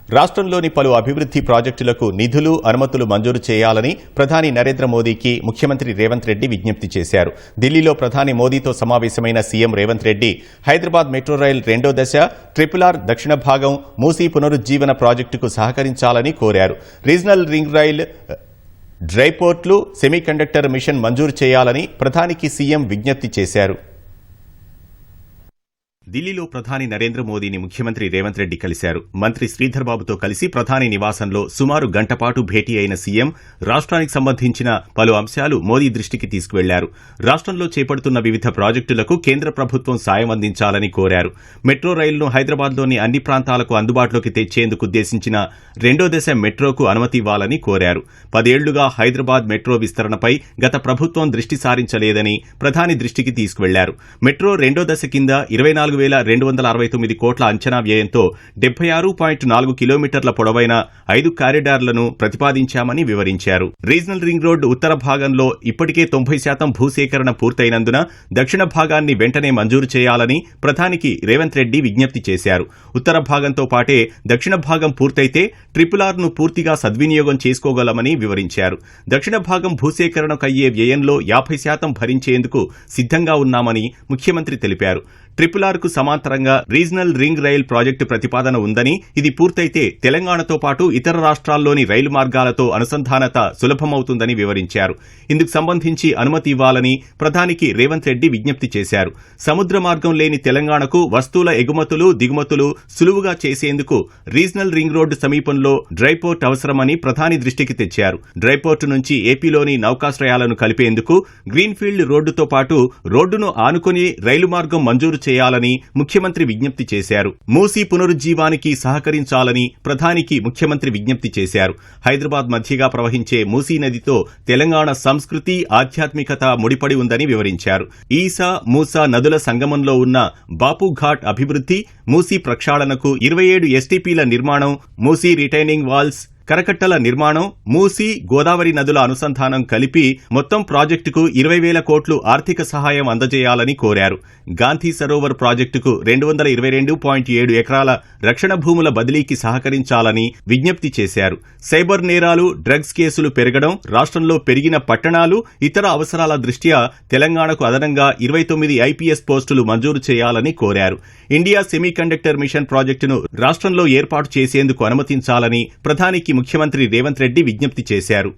రాష్ట్రంలోని పలు అభివృద్ధి ప్రాజెక్టులకు నిధులు, అనుమతులు మంజూరు చేయాలని ప్రధాని నరేంద్ర మోదీకి ముఖ్యమంత్రి రేవంత్ రెడ్డి విజ్ఞప్తి చేశారు. ఢిల్లీలో ప్రధాని మోదీతో సమావేశమైన CM Revanth Reddy Hyderabad metro rail రెండో దశ, ట్రిపుల్-ఆర్ దక్షిణ భాగం, మూసీ పునరుజ్జీవన ప్రాజెక్టుకు సహకరించాలని కోరారు. రీజనల్ రింగ్ రైల్, డ్రైపోర్ట్లు, సెమీకండక్టర్ మిషన్ మంజూరు చేయాలని ప్రధానికి సీఎం విజ్ఞప్తి చేశారు. ఢిల్లీలో ప్రధాని నరేంద్ర మోదీని ముఖ్యమంత్రి రేవంత్ రెడ్డి కలిశారు. మంత్రి శ్రీధర్ బాబుతో కలిసి ప్రధాని నివాసంలో సుమారు గంట పాటు భేటీ అయిన సీఎం రాష్ట్రానికి సంబంధించిన పలు అంశాలు మోదీ దృష్టికి తీసుకువెళ్లారు. రాష్ట్రంలో చేపడుతున్న వివిధ ప్రాజెక్టులకు కేంద్ర ప్రభుత్వం సాయం అందించాలని కోరారు. మెట్రో రైలును హైదరాబాద్లోని అన్ని ప్రాంతాలకు అందుబాటులోకి తెచ్చేందుకు ఉద్దేశించిన రెండో దశ మెట్రోకు అనుమతి ఇవ్వాలని కోరారు. 10 ఏళ్లుగా హైదరాబాద్ మెట్రో విస్తరణపై గత ప్రభుత్వం దృష్టి సారించలేదని ప్రధాని దృష్టికి తీసుకువెళ్లారు. మెట్రో రెండో దశ కింద 24,269 కోట్ల అంచనా వ్యయంతో 76.4 కిలోమీటర్ల పొడవైన 5 కారిడార్లను ప్రతిపాదించామని వివరించారు. రీజనల్ రింగ్ రోడ్డు ఉత్తర భాగంలో ఇప్పటికే 90% భూసేకరణ పూర్తయినందున దక్షిణ భాగాన్ని వెంటనే మంజూరు చేయాలని ప్రధానికి రేవంత్ రెడ్డి విజ్ఞప్తి చేశారు. ఉత్తర భాగంతో పాటే దక్షిణ భాగం పూర్తయితే ట్రిపుల్-ఆర్ ను పూర్తిగా సద్వినియోగం చేసుకోగలమని వివరించారు. దక్షిణ భాగం భూసేకరణకయ్యే వ్యయంలో 50% భరించేందుకు సిద్ధంగా ఉన్నామని ముఖ్యమంత్రి తెలిపారు. ట్రిపుల్-ఆర్ కు సమాంతరంగా రీజనల్ రింగ్ రైల్ ప్రాజెక్టు ప్రతిపాదన ఉందని, ఇది పూర్తయితే తెలంగాణతో పాటు ఇతర రాష్ట్రాల్లోని రైలు మార్గాలతో అనుసంధానత సులభమవుతుందని వివరించారు. ఇందుకు సంబంధించి అనుమతి ఇవ్వాలని ప్రధానికి రేవంత్ రెడ్డి విజ్ఞప్తి చేశారు. సముద్ర మార్గం లేని తెలంగాణకు వస్తువుల ఎగుమతులు, దిగుమతులు సులువుగా చేసేందుకు రీజనల్ రింగ్ రోడ్డు సమీపంలో డ్రైపోర్ట్ అవసరమని ప్రధాని దృష్టికి తెచ్చారు. డ్రైపోర్టు నుంచి ఏపీలోని నౌకాశ్రయాలను కలిపేందుకు గ్రీన్ఫీల్డ్ రోడ్డుతో పాటు రోడ్డును ఆనుకుని రైలు మార్గం మంజూరు చేయాలని ముఖ్యమంత్రి విజ్ఞప్తి చేశారు. మూసీ పునరుజ్జీవానికి సహకరించాలని ప్రధానికి ముఖ్యమంత్రి విజ్ఞప్తి చేశారు. హైదరాబాద్ మధ్యగా ప్రవహించే మూసీ నదితో తెలంగాణ సంస్కృతి, ఆధ్యాత్మికత ముడిపడి ఉందని వివరించారు. ఈసా, మూసా నదుల సంగమంలో ఉన్న బాపుఘాట్ అభివృద్ధి, మూసీ ప్రక్షాళనకు 27 ఎస్టీపీల నిర్మాణం, మూసీ రిటైనింగ్ వాల్స్, కరకట్టల నిర్మాణం, మూసీ, గోదావరి నదుల అనుసంధానం కలిపి మొత్తం ప్రాజెక్టుకు 20,000 కోట్లు ఆర్థిక సహాయం అందజేయాలని కోరారు. గాంధీ సరోవర్ ప్రాజెక్టుకు 222.7 ఎకరాల రక్షణ భూముల బదిలీకి సహకరించాలని విజ్ఞప్తి చేశారు. సైబర్ నేరాలు, డ్రగ్స్ కేసులు పెరగడం, రాష్ట్రంలో పెరిగిన పట్టణాలు, ఇతర అవసరాల దృష్ట్యా తెలంగాణకు అదనంగా 29 ఐపీఎస్ పోస్టులు మంజూరు చేయాలని కోరారు. ఇండియా సెమీకండక్టర్ మిషన్ ప్రాజెక్టును రాష్ట్రంలో ఏర్పాటు చేసేందుకు అనుమతించాలని ప్రధానికి ముఖ్యమంత్రి రేవంత్ రెడ్డి విజ్ఞప్తి చేశారు.